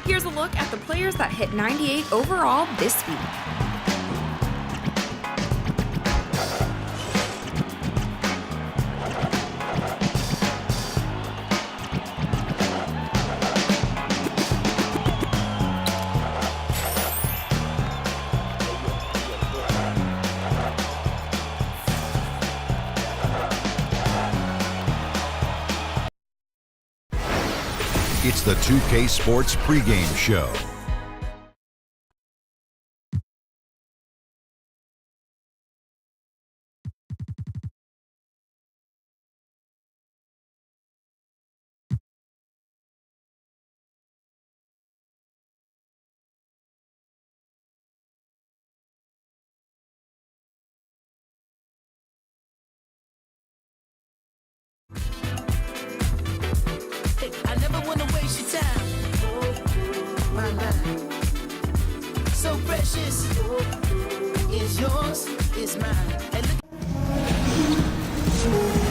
Here's a look at the players that hit 98 overall this week. It's the 2K Sports pregame show. precious. Is yours, is mine.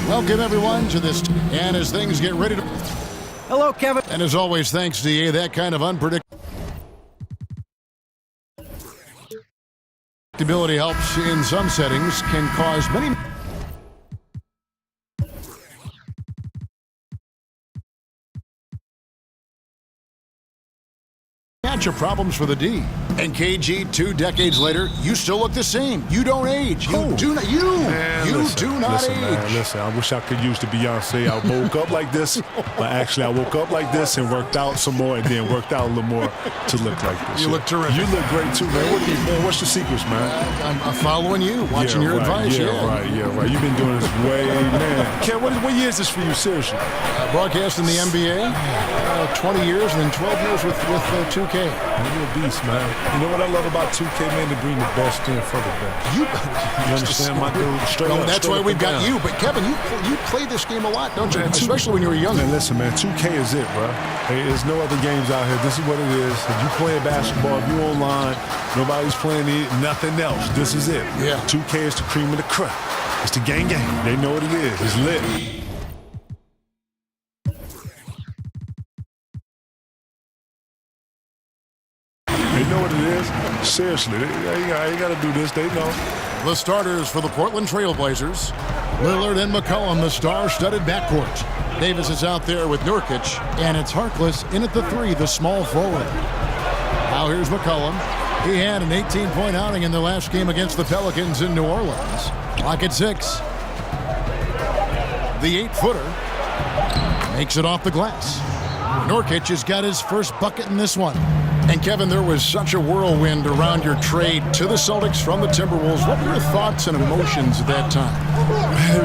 Welcome, everyone, to this. And as things get ready to... Hello, Kevin. And as always, thanks, DA. That kind of unpredictability helps in some settings, can cause many... matchup problems for the D. And KG, 2 decades later, you still look the same. You don't age. You do not. Do not age. Man, listen, I wish I could use the Beyonce. I woke up like this, but actually I woke up like this and worked out some more, and then worked out a little more to look like this. You look terrific. You look great too, man. What's the secrets, man? I'm following you, watching your advice. Yeah, right. You've been doing this way, man. Ken, what year is this for you, seriously? Broadcasting the NBA, 20 years, and then 12 years with 2K. You're a beast, man. You know what I love about 2K, man? To bring the best in for the best. You understand, my dude? Straight up. That's why we've got you. But Kevin, you play this game a lot, don't you? Man, especially when you were young. Man, listen, man. 2K is it, bro. There's no other games out here. This is what it is. If you play basketball, if you online, nobody's playing nothing else. This is it. Yeah. 2K is the cream of the crop. It's the gang. They know what it is. It's lit. They know what it is. Seriously, they got to do this. They know. The starters for the Portland Trailblazers. Lillard and McCollum, the star-studded backcourt. Davis is out there with Nurkic, and it's Harkless in at the 3, the small forward. Now here's McCollum. He had an 18-point outing in the last game against the Pelicans in New Orleans. Clock at 6. The 8-footer makes it off the glass. Nurkic has got his first bucket in this one. And Kevin, there was such a whirlwind around your trade to the Celtics from the Timberwolves. What were your thoughts and emotions at that time?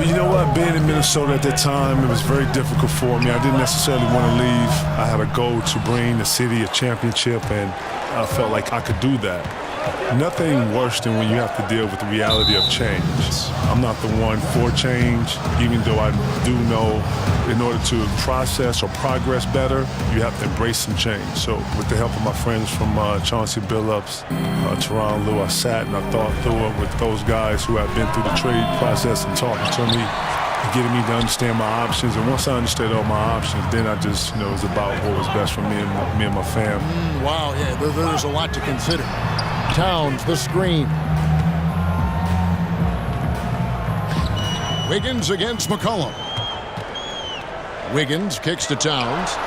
You know what? Being in Minnesota at that time, it was very difficult for me. I didn't necessarily want to leave. I had a goal to bring the city a championship, and I felt like I could do that. Nothing worse than when you have to deal with the reality of change. I'm not the one for change, even though I do know in order to process or progress better, you have to embrace some change. So with the help of my friends from Chauncey Billups, Teron Lou, I sat and I thought through it with those guys who have been through the trade process and talking to me, getting me to understand my options. And once I understood all my options, then I just, it was about what was best for me and my family. Wow, yeah, there's a lot to consider. Towns, the screen. Wiggins against McCollum. Wiggins kicks to Towns.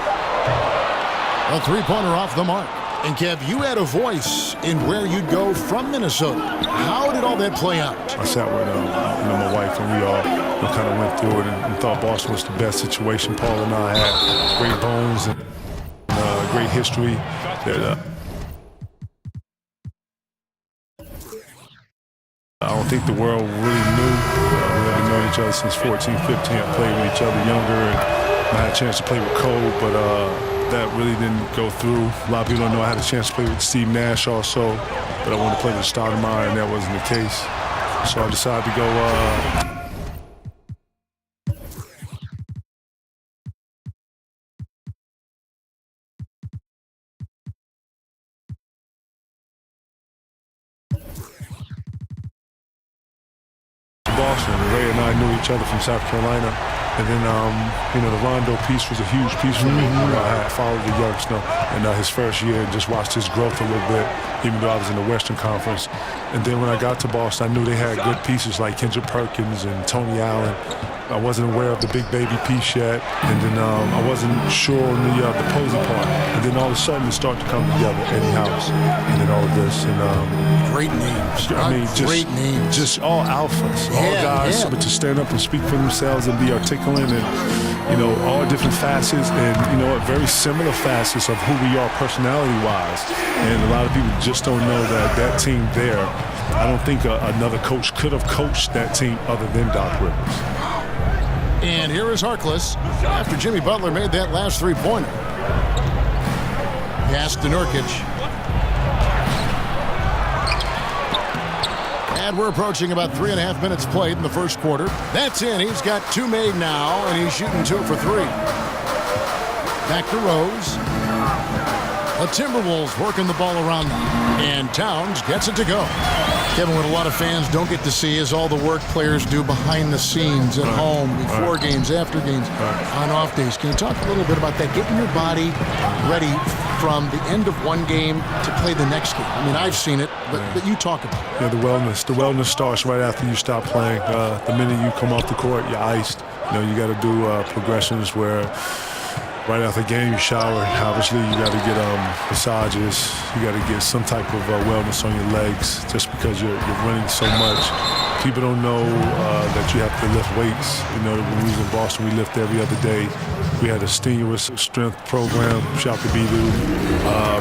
A three-pointer off the mark. And Kev, you had a voice in where you'd go from Minnesota. How did all that play out? I sat with my wife, and we all kind of went through it and thought Boston was the best situation. Paul and I had great bones and great history. That I don't think the world really knew. We've known each other since 14, 15. I played with each other younger, and I had a chance to play with Cole, but that really didn't go through. A lot of people don't know I had a chance to play with Steve Nash also, but I wanted to play with Stoudemire, and that wasn't the case. So I decided to go Boston. Ray and I knew each other from South Carolina. And then, the Rondo piece was a huge piece for me. I had followed the youngster in his first year and just watched his growth a little bit, even though I was in the Western Conference. And then when I got to Boston, I knew they had good pieces like Kendrick Perkins and Tony Allen. I wasn't aware of the Big Baby piece yet, and then I wasn't sure on the Posey part. And then all of a sudden, it started to come together. Eddie House, and then all of this, and great names. Great names. Just all alphas, all guys, but to stand up and speak for themselves and be articulate, and all different facets, and very similar facets of who we are personality-wise. And a lot of people just don't know that team there. I don't think another coach could have coached that team other than Doc Rivers. And here is Harkless after Jimmy Butler made that last three-pointer. Pass to Nurkic. And we're approaching about 3.5 minutes played in the first quarter. That's in. He's got 2 made now, and he's shooting 2 for 3. Back to Rose. The Timberwolves working the ball around them. And Towns gets it to go. Kevin, what a lot of fans don't get to see is all the work players do behind the scenes at home, before games, after games, on off days. Can you talk a little bit about that? Getting your body ready from the end of one game to play the next game. I mean, I've seen it, but you talk about it. Yeah, the wellness starts right after you stop playing. The minute you come off the court, you're iced. You got to do progressions where right after the game you shower. Obviously, you got to get massages. You got to get some type of wellness on your legs just because you're running so much. People don't know that you have to lift weights. When we was in Boston, we lift every other day. We had a strenuous strength program. Shout out to B-Dude.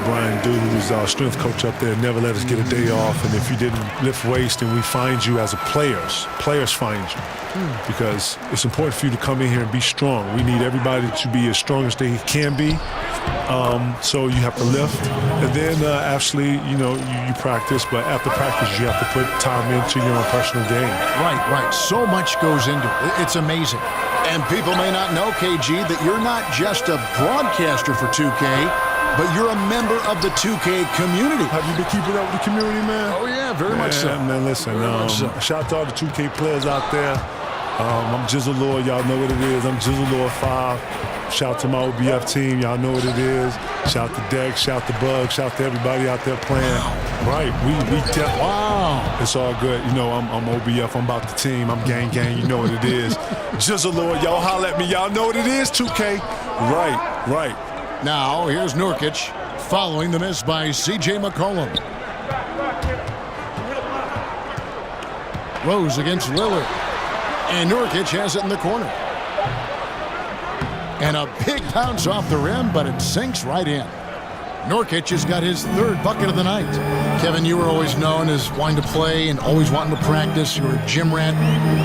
Brian Dude, who's our strength coach up there, never let us get a day off. And if you didn't lift weights, then we find you as a players find you. Because it's important for you to come in here and be strong. We need everybody to be as strong as they can be. So you have to lift. And then actually, you practice. But after practice, you have to put time into your own personal game. Right. So much goes into it. It's amazing. And people may not know, KG, that you're not just a broadcaster for 2K, but you're a member of the 2K community. Have you been keeping up with the community, man? Oh, yeah, very much so. Man, listen, shout out to all the 2K players out there. I'm Jizzle Lord. Y'all know what it is. I'm Jizzle Lord 5. Shout out to my OBF team. Y'all know what it is. Shout out to Dex. Shout out to Bug. Shout out to everybody out there playing. Right. Wow. It's all good. I'm OBF. I'm about the team. I'm gang. You know what it is. Jizzle Lord. Y'all holler at me. Y'all know what it is, 2K. Right. Now, here's Nurkic following the miss by C.J. McCollum. Rose against Lillard. And Nurkic has it in the corner. And a big bounce off the rim, but it sinks right in. Nurkic has got his third bucket of the night. Kevin, you were always known as wanting to play and always wanting to practice. You were a gym rat.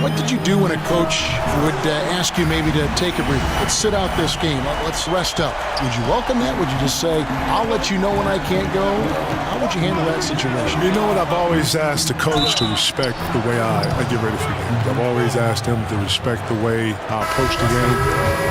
What did you do when a coach would ask you maybe to take a break? Let's sit out this game. Let's rest up. Would you welcome that? Would you just say, I'll let you know when I can't go? How would you handle that situation? You know what? I've always asked the coach to respect the way I get ready for games. I've always asked him to respect the way I approach the game.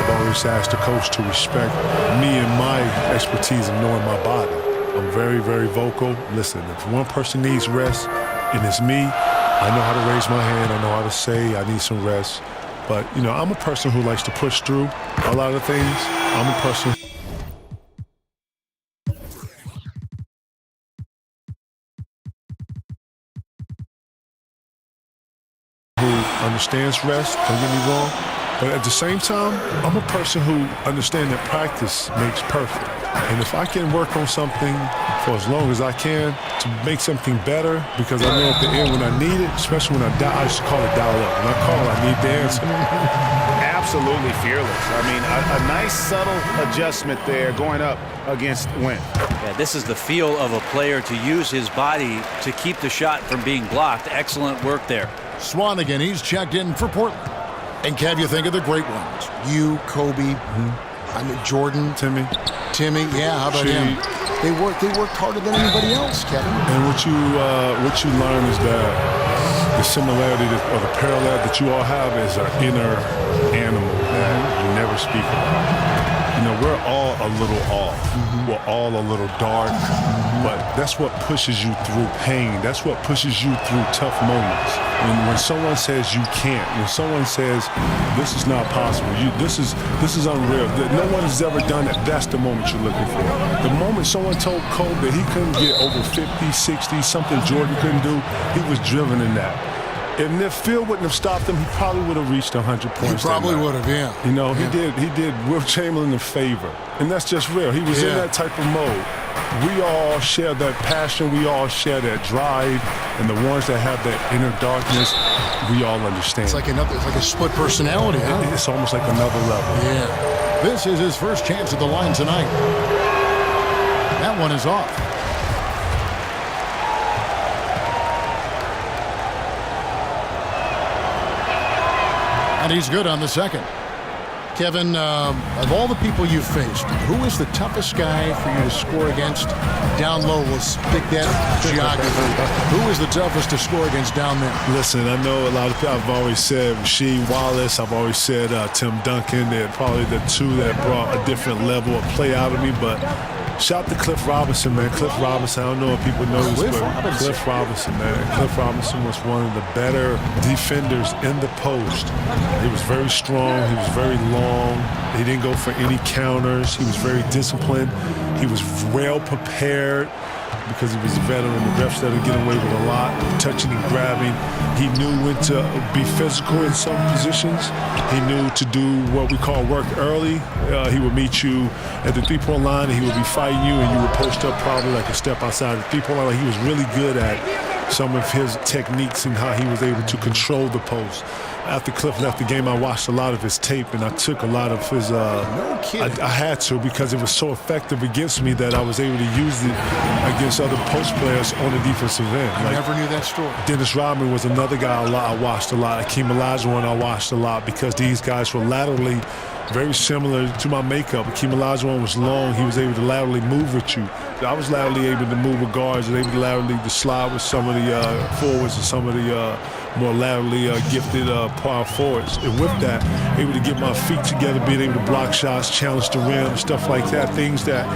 I've always asked the coach to respect me and my expertise in knowing my body. I'm very, very vocal. Listen, if one person needs rest and it's me, I know how to raise my hand. I know how to say I need some rest. But, I'm a person who likes to push through a lot of things. I'm a person who understands rest, don't get me wrong. But at the same time, I'm a person who understands that practice makes perfect. And if I can work on something for as long as I can to make something better, because I know at the end when I need it, especially when I used to call it dial up. When I call, I need the answer. Absolutely fearless. I mean, a nice subtle adjustment there going up against Wynn. Yeah, this is the feel of a player to use his body to keep the shot from being blocked. Excellent work there. Swanigan, he's checked in for Portland. And Kev, you think of the great ones. You, Kobe, Jordan. Timmy, yeah, how about him? They worked harder than anybody else, Kevin. And what you learn is that the similarity or the parallel that you all have is an inner animal that you never speak about. We're all a little off. We're all a little dark. But that's what pushes you through pain. That's what pushes you through tough moments. When someone says you can't, when someone says this is not possible, this is unreal, that no one has ever done it, that's the moment you're looking for. The moment someone told Kobe that he couldn't get over 50, 60, something Jordan couldn't do, he was driven in that. And if Phil wouldn't have stopped him, he probably would have reached 100 points. He probably would have, yeah. He did Will Chamberlain a favor. And that's just real. He was in that type of mode. We all share that passion. We all share that drive. And the ones that have that inner darkness, we all understand. It's like a split personality, huh? It's almost like another level. Yeah. This is his first chance at the line tonight. That one is off. And he's good on the second. Kevin, of all the people you've faced, who is the toughest guy for you to score against down low? Let's pick that geography. Who is the toughest to score against down there? Listen, I know a lot of people. I've always said Rasheed Wallace. I've always said Tim Duncan. They're probably the two that brought a different level of play out of me. But Shout out to Cliff Robinson, man. Cliff Robinson, I don't know if people know this, but Cliff Robinson, man. Cliff Robinson was one of the better defenders in the post. He was very strong. He was very long. He didn't go for any counters. He was very disciplined. He was well prepared because he was a veteran. The refs let him get away with a lot, touching and grabbing. He knew when to be physical in some positions. He knew to do what we call work early. He would meet you at the three-point line, and he would be fighting you, and you would post up probably like a step outside the three-point line. He was really good at some of his techniques and how he was able to control the post. After Cliff left the game, I watched a lot of his tape, and I took a lot of his No kidding. I had to, because it was so effective against me that I was able to use it against other post players on the defensive end. I never knew that story. Dennis Rodman was another guy I watched a lot. Akeem Olajuwon I watched a lot, because these guys were laterally very similar to my makeup. Akeem Olajuwon was long. He was able to laterally move with you. I was laterally able to move with guards, and able to laterally to slide with some of the forwards and some of the more laterally gifted power forwards. And with that, able to get my feet together, being able to block shots, challenge the rim, stuff like that. Things that,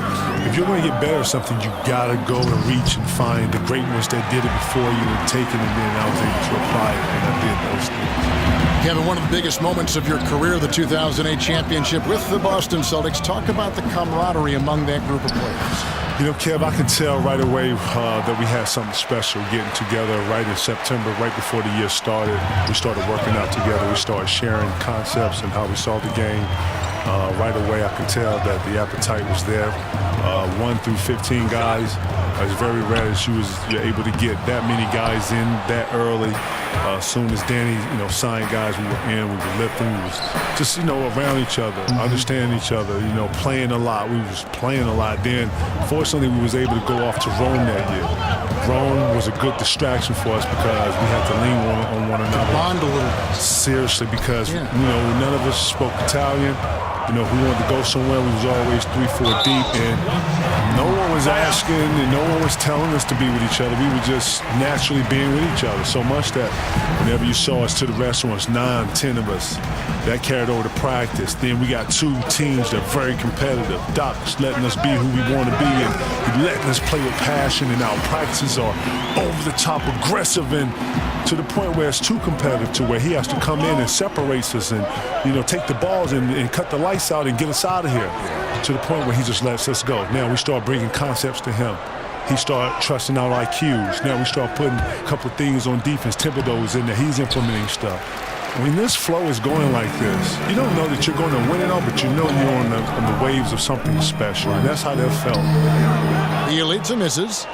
if you're going to get better at something, you got to go and reach and find the great ones that did it before you and take it, and then I was able to apply it, and I did those things. Kevin, one of the biggest moments of your career, the 2008 championship with the Boston Celtics. Talk about the camaraderie among that group of players. You know, Kev, I can tell right away that we had something special getting together right in September, right before the year started. We started working out together. We started sharing concepts and how we saw the game. Right away, I could tell that the appetite was there. 1 through 15 guys. It's very rare that you're able to get that many guys in that early. As soon as Danny, signed guys, we were in, we were lifting, we was just, around each other, understanding each other, playing a lot. We was playing a lot. Then, fortunately, we was able to go off to Rome that year. Rome was a good distraction for us because we had to lean on one another. Bond a little bit. Seriously, because, none of us spoke Italian. If we wanted to go somewhere, we was always 3-4 deep, and no one was asking and no one was telling us to be with each other. We were just naturally being with each other, so much that whenever you saw us to the restaurants, 9, 10 of us, that carried over to practice. Then we got 2 teams that are very competitive. Doc's letting us be who we want to be, and he letting us play with passion, and our practices are over the top aggressive, and to the point where it's too competitive, to where he has to come in and separates us and, take the balls and cut the lights out and get us out of here. To the point where he just lets us go. Now we start bringing concepts to him. He start trusting our IQs. Now we start putting a couple of things on defense. Thibodeau's in there. He's implementing stuff. When this flow is going like this, you don't know that you're going to win it all, but you know you're on the waves of something special. And that's how that felt. The elites and misses.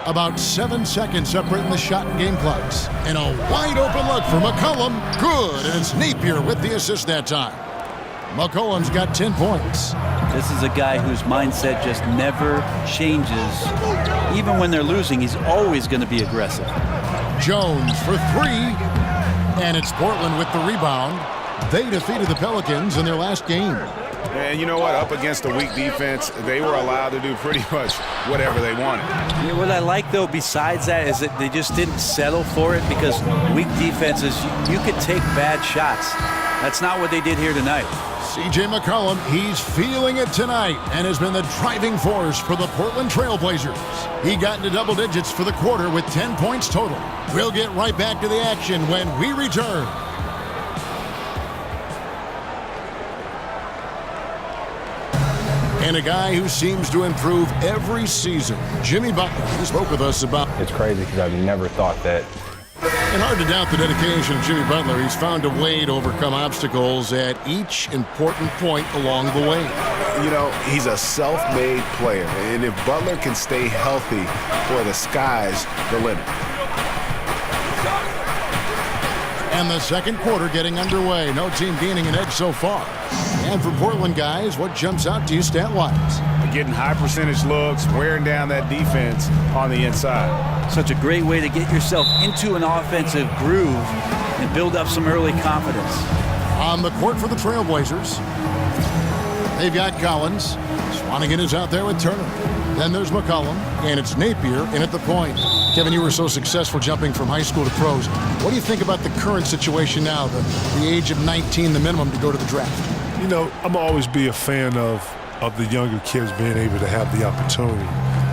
About 7 seconds separating the shot and game clocks. And a wide open look for McCollum. Good. And it's Napier with the assist that time. McCollum's got 10 points. This is a guy whose mindset just never changes. Even when they're losing, he's always going to be aggressive. Jones for 3. And it's Portland with the rebound. They defeated the Pelicans in their last game. And you know what? Up against a weak defense, they were allowed to do pretty much whatever they wanted. What I like, though, besides that, is that they just didn't settle for it, because weak defenses, you could take bad shots. That's not what they did here tonight. C.J. McCollum, he's feeling it tonight and has been the driving force for the Portland Trail Blazers. He got into double digits for the quarter with 10 points total. We'll get right back to the action when we return. And a guy who seems to improve every season, Jimmy Butler, who spoke with us about. It's crazy because I've never thought that. And hard to doubt the dedication of Jimmy Butler. He's found a way to overcome obstacles at each important point along the way. He's a self-made player, and if Butler can stay healthy, boy, the sky's the limit. And the second quarter getting underway. No team gaining an edge so far. And for Portland guys, what jumps out to you stat-wise? Getting high percentage looks, wearing down that defense on the inside. Such a great way to get yourself into an offensive groove and build up some early confidence. On the court for the Trailblazers, they've got Collins. Swanigan is out there with Turner. Then there's McCollum, and it's Napier in at the point. Kevin, you were so successful jumping from high school to pros. What do you think about the current situation now, the age of 19, the minimum to go to the draft? I'm always be a fan of of the younger kids being able to have the opportunity.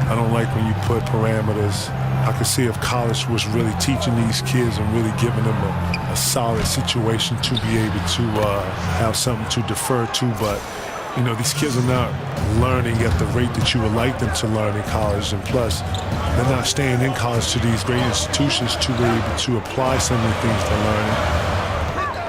I don't like when you put parameters. I can see if college was really teaching these kids and really giving them a solid situation to be able to have something to defer to, but you know, these kids are not learning at the rate that you would like them to learn in college, and plus, they're not staying in college to these great institutions to be able to apply some of the things they're learning.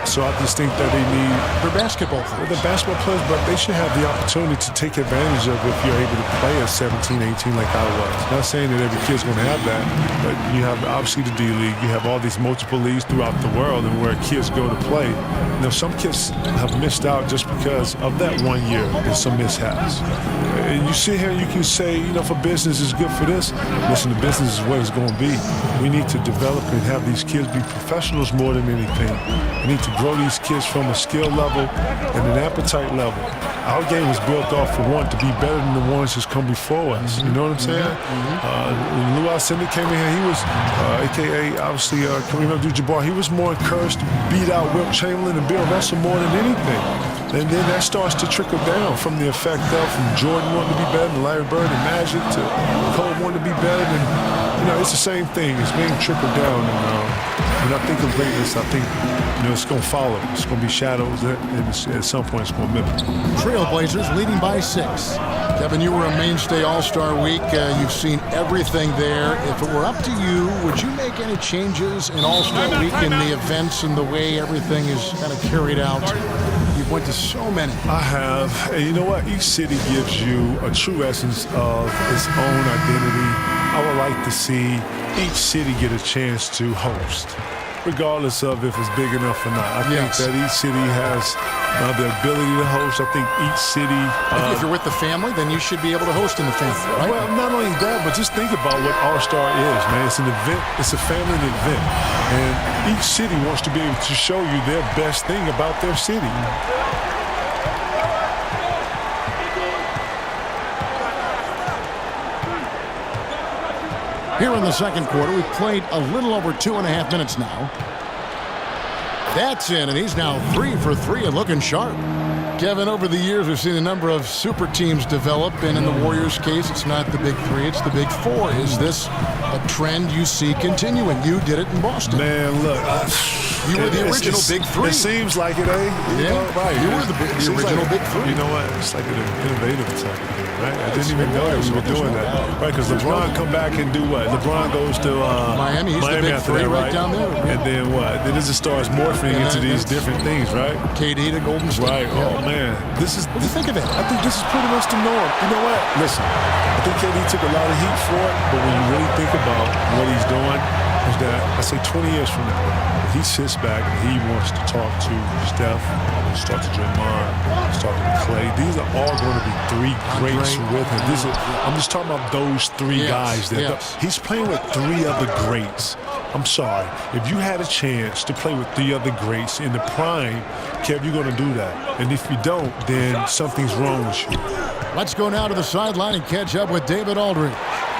So I just think that they need... They're basketball players. They're basketball players, but they should have the opportunity to take advantage of if you're able to play at 17, 18 like I was. Not saying that every kid's going to have that, but you have obviously the D-League. You have all these multiple leagues throughout the world and where kids go to play. You know, some kids have missed out just because of that 1 year and some mishaps. And you sit here and you can say, you know, for business is good for this. Listen, the business is what it's going to be. We need to develop and have these kids be professionals more than anything. We need to grow these kids from a skill level and an appetite level. Our game was built off for one to be better than the ones that's come before us. You know what I'm saying? When Lou Alcindor came in here, he was, a.k.a. obviously Kareem Abdul-Jabbar, he was more encouraged to beat out Wilt Chamberlain and Bill Russell more than anything. And then that starts to trickle down from the effect of from Jordan wanting to be better than Larry Bird and Magic to Cole wanting to be better than, you know, it's the same thing. It's being trickled down. And when I think of greatness, I think, you know, it's going to follow. It's going to be shadows, and at some point it's going to mimic. Trailblazers leading by 6. Kevin, you were a mainstay All-Star Week. You've seen everything there. If it were up to you, would you make any changes in All-Star Week in the events and the way everything is kind of carried out? You've went to so many. I have. And you know what? Each city gives you a true essence of its own identity. I would like to see each city get a chance to host, regardless of if it's big enough or not. I think that each city has the ability to host. I think each city... if you're with the family, then you should be able to host in the family, right? Well, not only that, but just think about what All-Star is, man. It's an event. It's a family event. And each city wants to be able to show you their best thing about their city. Here in the second quarter, we've played a little over 2.5 minutes now. That's in, and he's now 3 for 3 and looking sharp. Kevin, over the years, we've seen a number of super teams develop, and in the Warriors' case, it's not the big 3, it's the big 4. Is this a trend you see continuing? You did it in Boston. Man, look. You were the original big 3. It seems like it, eh? Yeah, right. You were the original big 3. You know what? It's like an innovative type of thing, right? I didn't even know we were doing that. Right, because LeBron come back and do what? LeBron goes to Miami. He's the big 3 right down there. And then what? Then it just starts morphing into these different things, right? KD to Golden State. Right. Oh, man. What do you think of that? I think this is pretty much the norm. You know what? Listen, I think KD took a lot of heat for it, but when you really think about what he's doing, is that, I say 20 years from now, he sits back and he wants to talk to Steph, wants to talk to Draymond, wants to talk to Clay. These are all going to be 3 greats with him. I'm just talking about those 3 guys. He's playing with 3 other greats. I'm sorry. If you had a chance to play with 3 other greats in the prime, Kev, you're going to do that. And if you don't, then something's wrong with you. Let's go now to the sideline and catch up with David Aldridge.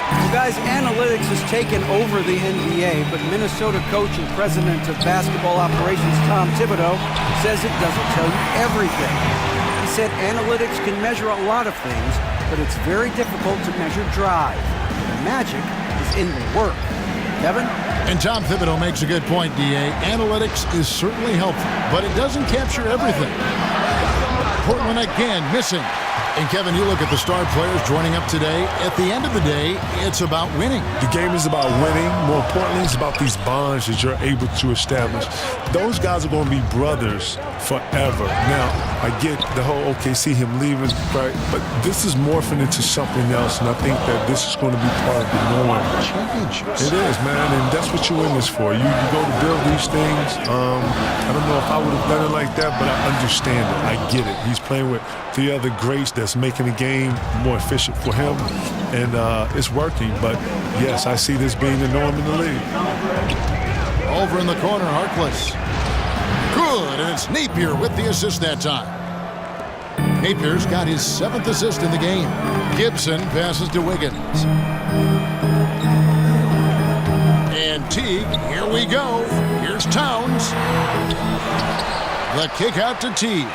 Well, guys, analytics has taken over the NBA, but Minnesota coach and president of basketball operations, Tom Thibodeau, says it doesn't tell you everything. He said analytics can measure a lot of things, but it's very difficult to measure drive. The magic is in the work. Kevin? And Tom Thibodeau makes a good point, D.A. Analytics is certainly helpful, but it doesn't capture everything. Portland again missing. And Kevin, you look at the star players joining up today. At the end of the day, it's about winning. The game is about winning. More importantly, it's about these bonds that you're able to establish. Those guys are going to be brothers forever. Now, I get the whole OKC, him leaving, right? But this is morphing into something else, and I think that this is going to be part of the norm. Championships. It is, man, and that's what you're in this for. You go to build these things. I don't know if I would have done it like that, but I understand it. I get it. He's playing with 3 other greats that's making the game more efficient for him, and it's working. But yes, I see this being the norm in the league. Over in the corner, Harkless. Good, and it's Napier with the assist that time. Napier's got his 7th assist in the game. Gibson passes to Wiggins. And Teague, here we go. Here's Towns. The kick out to Teague.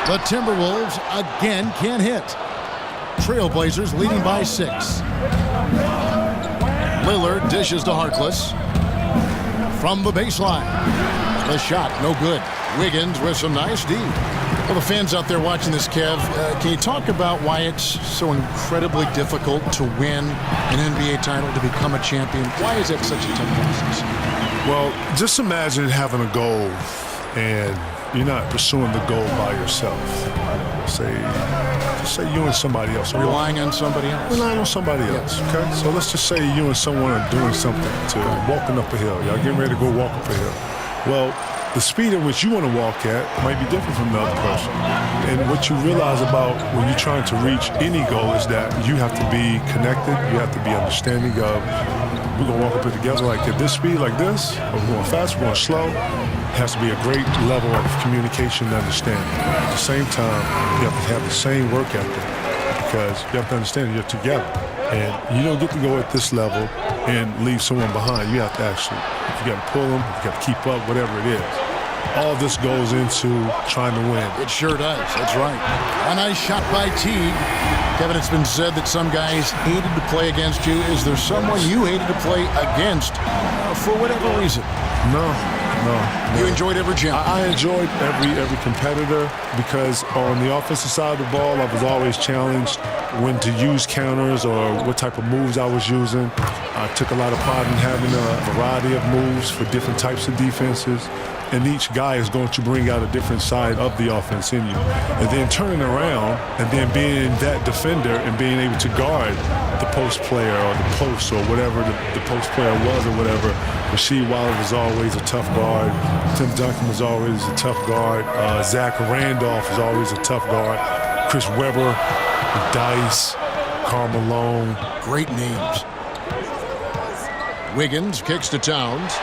The Timberwolves again can't hit. Trailblazers leading by 6. Lillard dishes to Harkless. From the baseline. The shot, no good. Wiggins with some nice D. Well, the fans out there watching this, Kev, can you talk about why it's so incredibly difficult to win an NBA title, to become a champion? Why is it such a tough process? Well, just imagine having a goal and you're not pursuing the goal by yourself. Say you and somebody else. Relying on somebody else. Relying on somebody else, okay? So let's just say you and someone are doing something, to walking up a hill. Y'all getting ready to go walk up a hill. Well, the speed at which you want to walk at might be different from the other person. And what you realize about when you're trying to reach any goal is that you have to be connected, you have to be understanding of, we're going to walk up it together like at this speed, like this, or we're going fast, we're going slow. It has to be a great level of communication and understanding. At the same time, you have to have the same work ethic because you have to understand you're together. And you don't get to go at this level and leave someone behind. You have to actually, you got to pull them, you got to keep up, whatever it is. All this goes into trying to win. It sure does. That's right. A nice shot by Teague. Kevin, it's been said that some guys hated to play against you. Is there someone you hated to play against for whatever reason? No. You enjoyed every gym? I enjoyed every competitor because on the offensive side of the ball, I was always challenged when to use counters or what type of moves I was using. I took a lot of pride in having a variety of moves for different types of defenses. And each guy is going to bring out a different side of the offense in you. And then turning around and then being that defender and being able to guard the post player or the post or whatever the post player was or whatever. Rasheed Wallace was always a tough guard. Tim Duncan was always a tough guard. Zach Randolph was always a tough guard. Chris Webber, Dice, Karl Malone. Great names. Wiggins kicks to Towns.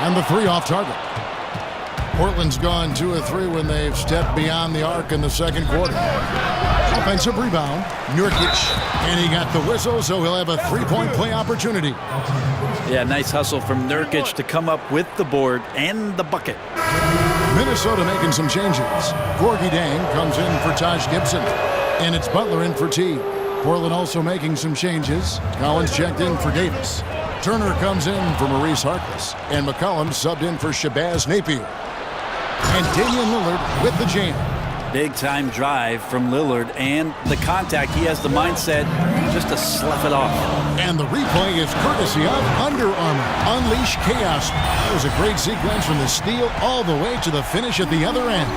And the 3 off target. Portland's gone 2 of 3 when they've stepped beyond the arc in the second quarter. Offensive rebound, Nurkic, and he got the whistle, so he'll have a 3-point play opportunity. Yeah, nice hustle from Nurkic to come up with the board and the bucket. Minnesota making some changes. Gorgie Dang comes in for Taj Gibson, and it's Butler in for T. Portland also making some changes. Collins checked in for Davis. Turner comes in for Maurice Harkless, and McCollum subbed in for Shabazz Napier. And Damian Lillard with the jam. Big-time drive from Lillard, and the contact, he has the mindset just to slough it off. And the replay is courtesy of Under Armour. Unleash chaos. That was a great sequence from the steal all the way to the finish at the other end.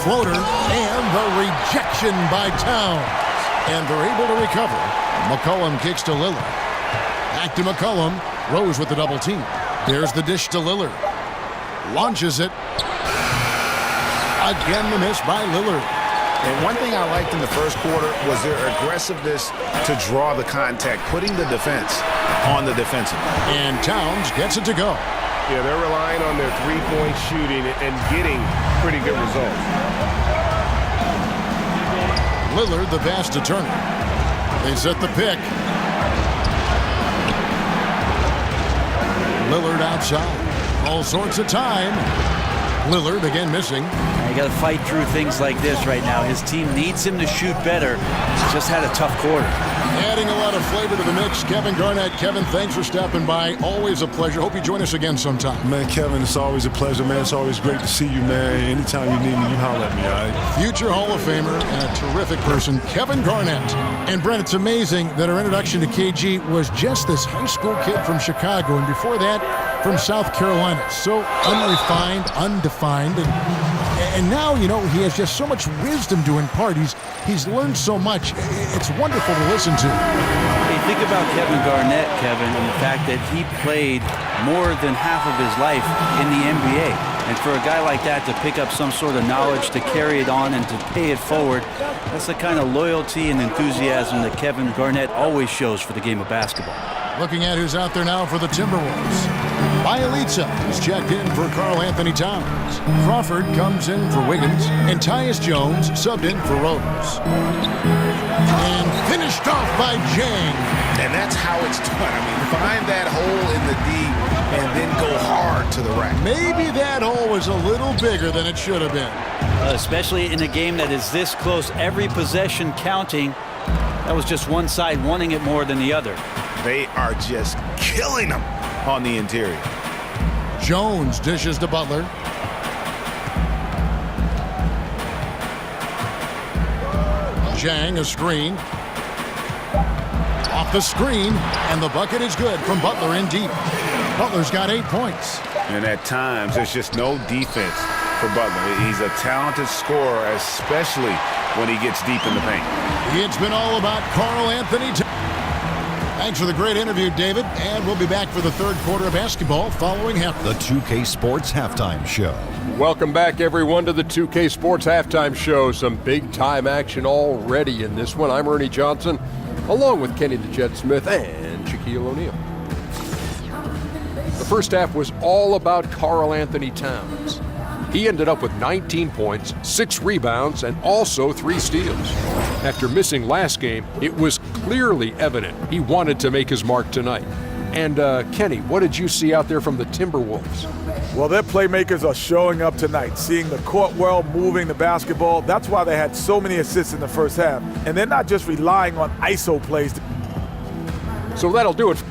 Floater and the rejection by Towns. And they're able to recover. McCollum kicks to Lillard. Back to McCollum. Rose with the double team. There's the dish to Lillard. Launches it. Again the miss by Lillard. And one thing I liked in the first quarter was their aggressiveness to draw the contact, putting the defense on the defensive. And Towns gets it to go. Yeah, they're relying on their three-point shooting and getting pretty good results. Lillard the pass to Turner. They set the pick. Lillard outside. All sorts of time. Lillard again missing. You got to fight through things like this right now. His team needs him to shoot better. He's just had a tough quarter. Adding a lot of flavor to the mix, Kevin Garnett. Kevin, thanks for stopping by. Always a pleasure. Hope you join us again sometime. Man, Kevin, it's always a pleasure, man. It's always great to see you, man. Anytime you need me, you holler at me, all right? Future Hall of Famer and a terrific person, Kevin Garnett. And Brent, it's amazing that our introduction to KG was just this high school kid from Chicago, and before that, from South Carolina. So unrefined, undefined, and now, you know, he has just so much wisdom to impart. He's learned so much. It's wonderful to listen to. Hey, think about Kevin Garnett, Kevin, and the fact that he played more than half of his life in the NBA. And for a guy like that to pick up some sort of knowledge, to carry it on and to pay it forward, that's the kind of loyalty and enthusiasm that Kevin Garnett always shows for the game of basketball. Looking at who's out there now for the Timberwolves. Bielitsa is checked in for Karl Anthony Towns. Crawford comes in for Wiggins, and Tyus Jones subbed in for Rose. And finished off by Jang. And that's how it's done. I mean, find that hole in the D and then go hard to the rack. Maybe that hole was a little bigger than it should have been. Especially in a game that is this close, every possession counting. That was just one side wanting it more than the other. They are just killing them on the interior. Jones dishes to Butler. Jang a screen. Off the screen, and the bucket is good from Butler in deep. Butler's got 8 points. And at times, there's just no defense for Butler. He's a talented scorer, especially when he gets deep in the paint. It's been all about Karl Anthony. Thanks for the great interview, David. And we'll be back for the third quarter of basketball following halftime. The 2K Sports Halftime Show. Welcome back, everyone, to the 2K Sports Halftime Show. Some big-time action already in this one. I'm Ernie Johnson, along with Kenny the Jet Smith and Shaquille O'Neal. The first half was all about Karl Anthony Towns. He ended up with 19 points, 6 rebounds, and also 3 steals. After missing last game, it was clearly evident he wanted to make his mark tonight. And Kenny, what did you see out there from the Timberwolves? Well, their playmakers are showing up tonight, seeing the court well, moving the basketball. That's why they had so many assists in the first half. And they're not just relying on ISO plays. So that'll do it.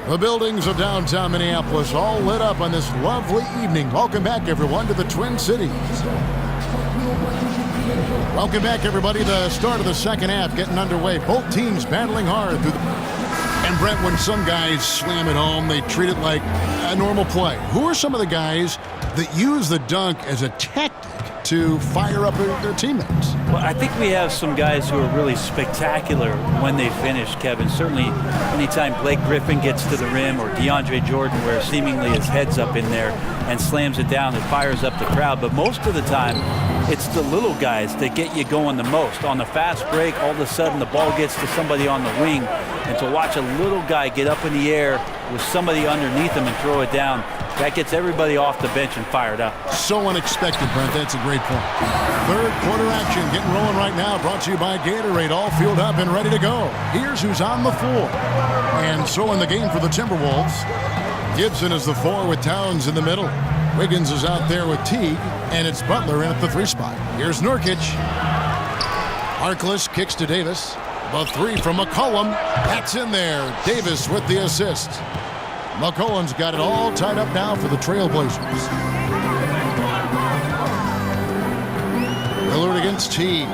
The buildings of downtown Minneapolis all lit up on this lovely evening. Welcome back, everyone, to the Twin Cities. Welcome back, everybody. The start of the second half getting underway. Both teams battling hard through the... And Brent, when some guys slam it home, they treat it like a normal play. Who are some of the guys that use the dunk as a tactic to fire up their teammates? Well, I think we have some guys who are really spectacular when they finish, Kevin. Certainly, anytime Blake Griffin gets to the rim or DeAndre Jordan, where seemingly his head's up in there and slams it down, it fires up the crowd. But most of the time, it's the little guys that get you going the most. On the fast break, all of a sudden the ball gets to somebody on the wing, and to watch a little guy get up in the air with somebody underneath him and throw it down, that gets everybody off the bench and fired up. So unexpected, Brent. That's a great point. Third quarter action getting rolling right now. Brought to you by Gatorade. All fueled up and ready to go. Here's who's on the floor. And so in the game for the Timberwolves, Gibson is the 4 with Towns in the middle. Wiggins is out there with Teague, and it's Butler in at the 3 spot. Here's Nurkic. Harkless kicks to Davis. The 3 from McCollum. That's in there. Davis with the assist. McCollum's got it all tied up now for the Trailblazers. Lillard against Teague.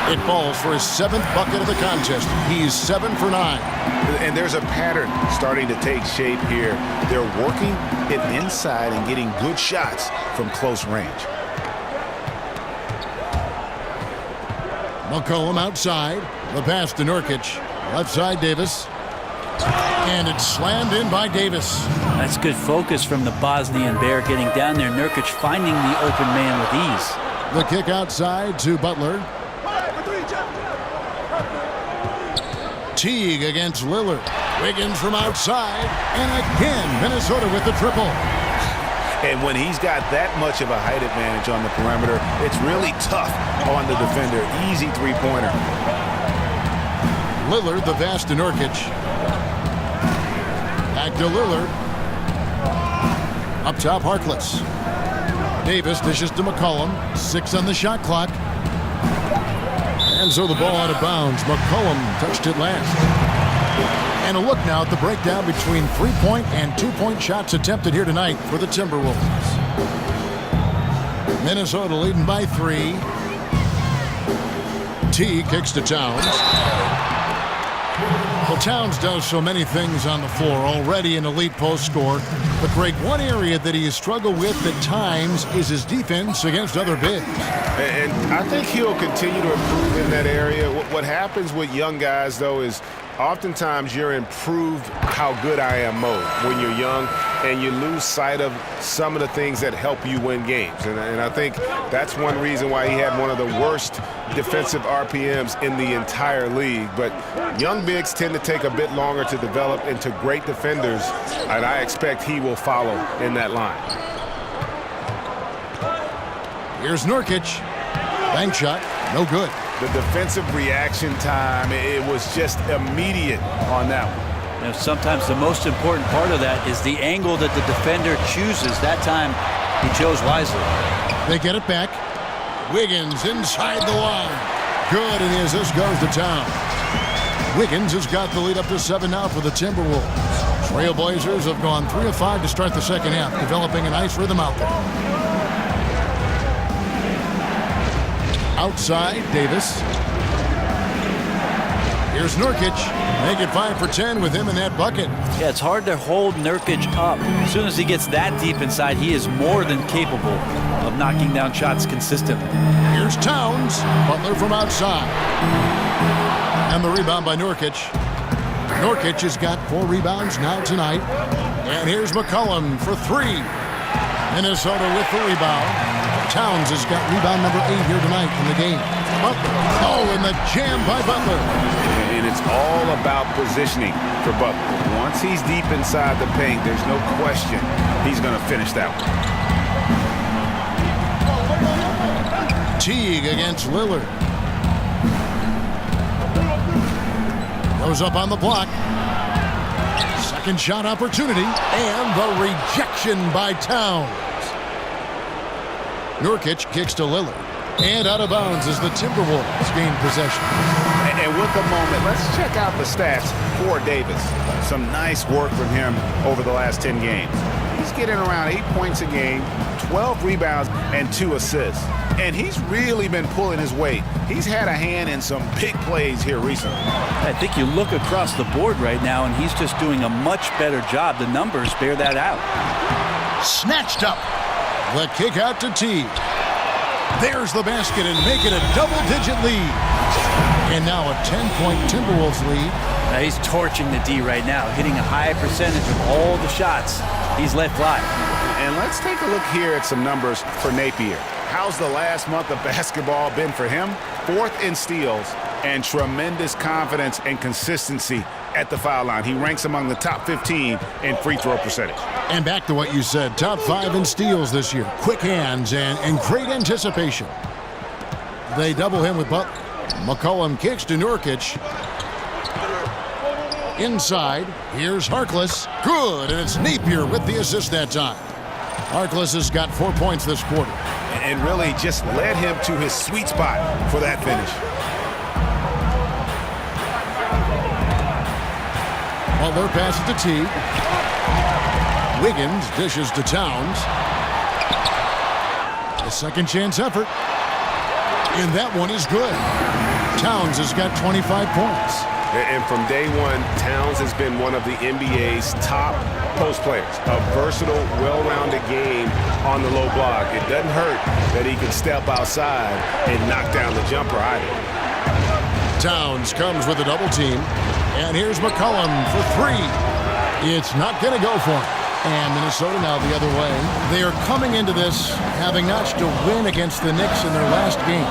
It falls for his 7th bucket of the contest. He's 7 for 9. And there's a pattern starting to take shape here. They're working it inside and getting good shots from close range. McCollum outside. The pass to Nurkic. Left side Davis. And it's slammed in by Davis. That's good focus from the Bosnian Bear getting down there. Nurkic finding the open man with ease. The kick outside to Butler. Teague against Lillard. Wiggins from outside. And again, Minnesota with the triple. And when he's got that much of a height advantage on the perimeter, it's really tough on the defender. Easy three-pointer. Lillard, the pass to Nurkic. Back to Lillard. Up top, Harkless. Davis dishes to McCollum. 6 on the shot clock. And so the ball out of bounds. McCollum touched it last. And a look now at the breakdown between 3-point and 2-point shots attempted here tonight for the Timberwolves. Minnesota leading by 3. T kicks to Towns. Well, Towns does so many things on the floor, already an elite post scorer. But, Greg, one area that he has struggled with at times is his defense against other bigs. And I think he'll continue to improve in that area. What happens with young guys, though, is Oftentimes you're in prove how good I am mode when you're young, and you lose sight of some of the things that help you win games. And I think that's one reason why he had one of the worst defensive RPMs in the entire league. But young bigs tend to take a bit longer to develop into great defenders, and I expect he will follow in that line. Here's Nurkic. Bank shot, no good. The defensive reaction time, it was just immediate on that one. You know, sometimes the most important part of that is the angle that the defender chooses. That time, he chose wisely. They get it back. Wiggins inside the line. Good, and the assist goes to Town. Wiggins has got the lead up to 7 now for the Timberwolves. Trailblazers have gone 3 of 5 to start the second half, developing a nice rhythm out there. Outside, Davis. Here's Nurkic. Make it 5 for 10 with him in that bucket. Yeah, it's hard to hold Nurkic up. As soon as he gets that deep inside, he is more than capable of knocking down shots consistently. Here's Towns. Butler from outside. And the rebound by Nurkic. Nurkic has got 4 rebounds now tonight. And here's McCollum for 3. Minnesota with the rebound. Towns has got rebound number 8 here tonight in the game. Butler. Oh, and the jam by Butler. And it's all about positioning for Butler. Once he's deep inside the paint, there's no question he's going to finish that one. Teague against Lillard. Goes up on the block. Second shot opportunity. And the rejection by Towns. Nurkic kicks to Lillard. And out of bounds as the Timberwolves gain possession. And with the moment, let's check out the stats for Davis. Some nice work from him over the last 10 games. He's getting around 8 points a game, 12 rebounds, and 2 assists. And he's really been pulling his weight. He's had a hand in some big plays here recently. I think you look across the board right now, and he's just doing a much better job. The numbers bear that out. Snatched up. The kick out to Teague. There's the basket and make it a double-digit lead. And now a 10-point Timberwolves lead. Now he's torching the D right now, hitting a high percentage of all the shots he's let fly. And let's take a look here at some numbers for Napier. How's the last month of basketball been for him? 4th in steals and tremendous confidence and consistency at the foul line. He ranks among the top 15 in free throw percentage. And back to what you said, top 5 in steals this year. Quick hands and great anticipation. They double him with Butler. McCollum kicks to Nurkic. Inside, here's Harkless. Good, and it's Napier with the assist that time. Harkless has got 4 points this quarter. And really just led him to his sweet spot for that finish. Butler passes to Teague. Wiggins dishes to Towns. A second chance effort. And that one is good. Towns has got 25 points. And from day one, Towns has been one of the NBA's top post players. A versatile, well-rounded game on the low block. It doesn't hurt that he can step outside and knock down the jumper either. Towns comes with a double team. And here's McCollum for 3. It's not going to go for him. And Minnesota now the other way. They are coming into this having notched a win against the Knicks in their last game.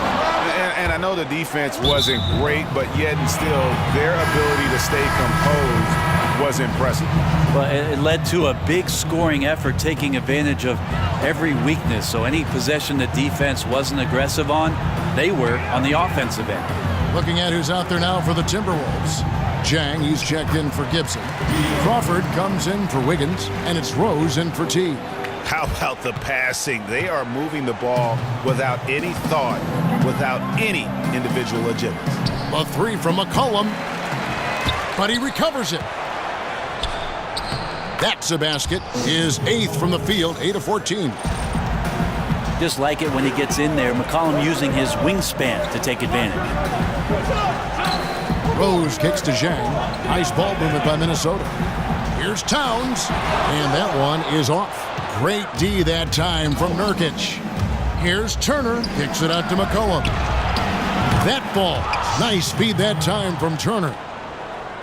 And I know the defense wasn't great, but yet and still, their ability to stay composed was impressive. Well, it led to a big scoring effort, taking advantage of every weakness. So any possession the defense wasn't aggressive on, they were on the offensive end. Looking at who's out there now for the Timberwolves. Jang, he's checked in for Gibson. Crawford comes in for Wiggins, and it's Rose in for Teague. How about the passing? They are moving the ball without any thought, without any individual agility. A 3 from McCollum, but he recovers it. That's a basket. His 8th from the field, 8 of 14. Just like it when he gets in there. McCollum using his wingspan to take advantage. Rose kicks to Zhang. Nice ball movement by Minnesota. Here's Towns, and that one is off. Great D that time from Nurkic. Here's Turner, kicks it out to McCollum. That ball, nice speed that time from Turner.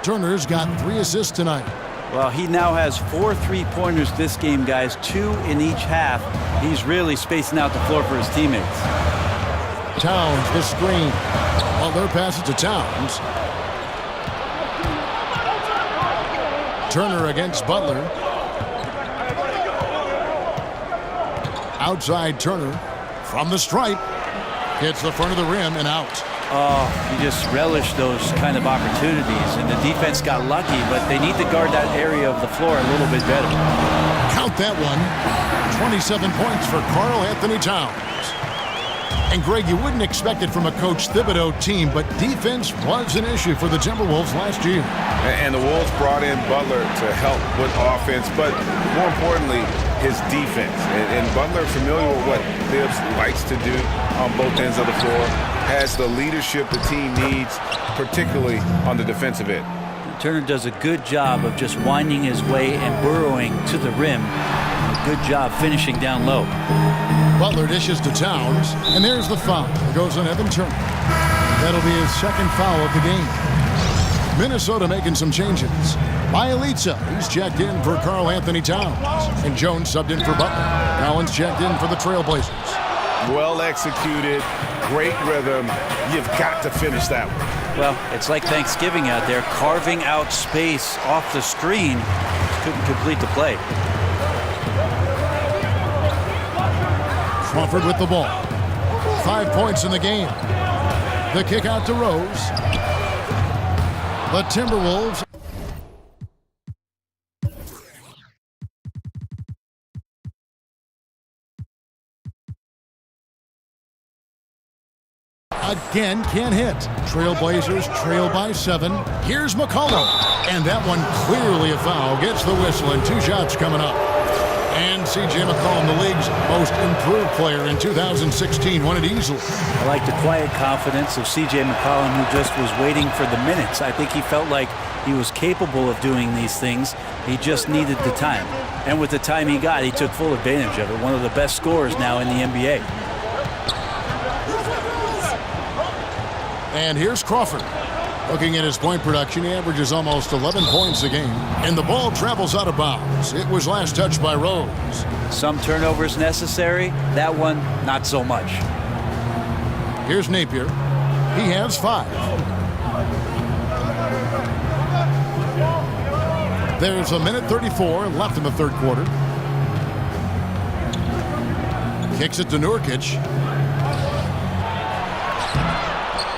Turner's got 3 assists tonight. Well, he now has 4 3-pointers this game, guys, 2 in each half. He's really spacing out the floor for his teammates. Towns, the screen. Butler passes to Towns. Turner against Butler. Outside Turner from the stripe. Hits the front of the rim and out. Oh, you just relish those kind of opportunities, and the defense got lucky, but they need to guard that area of the floor a little bit better. Count that one. 27 points for Karl Anthony Towns. And Greg, you wouldn't expect it from a Coach Thibodeau team, but defense was an issue for the Timberwolves last year. And the Wolves brought in Butler to help with offense, but more importantly, his defense. And Butler, familiar with what Thibs likes to do on both ends of the floor, has the leadership the team needs, particularly on the defensive end. Turner does a good job of just winding his way and burrowing to the rim. A good job finishing down low. Butler dishes to Towns, and there's the foul. It goes on Evan Turner. That'll be his second foul of the game. Minnesota making some changes. Bielitsa, he's checked in for Karl Anthony Towns. And Jones subbed in for Butler. Collins checked in for the Trailblazers. Well executed, great rhythm. You've got to finish that one. Well, it's like Thanksgiving out there, carving out space off the screen. Couldn't complete the play. Crawford with the ball. 5 points in the game. The kick out to Rose. The Timberwolves. Again, can't hit. Trailblazers trail by 7. Here's McCollum. And that one clearly a foul. Gets the whistle and 2 shots coming up. And C.J. McCollum, the league's most improved player in 2016, won it easily. I like the quiet confidence of C.J. McCollum, who just was waiting for the minutes. I think he felt like he was capable of doing these things. He just needed the time. And with the time he got, he took full advantage of it. One of the best scorers now in the NBA. And here's Crawford. Looking at his point production, he averages almost 11 points a game. And the ball travels out of bounds. It was last touched by Rose. Some turnovers necessary. That one, not so much. Here's Napier. He has 5. There's a minute 34 left in the third quarter. Kicks it to Nurkic.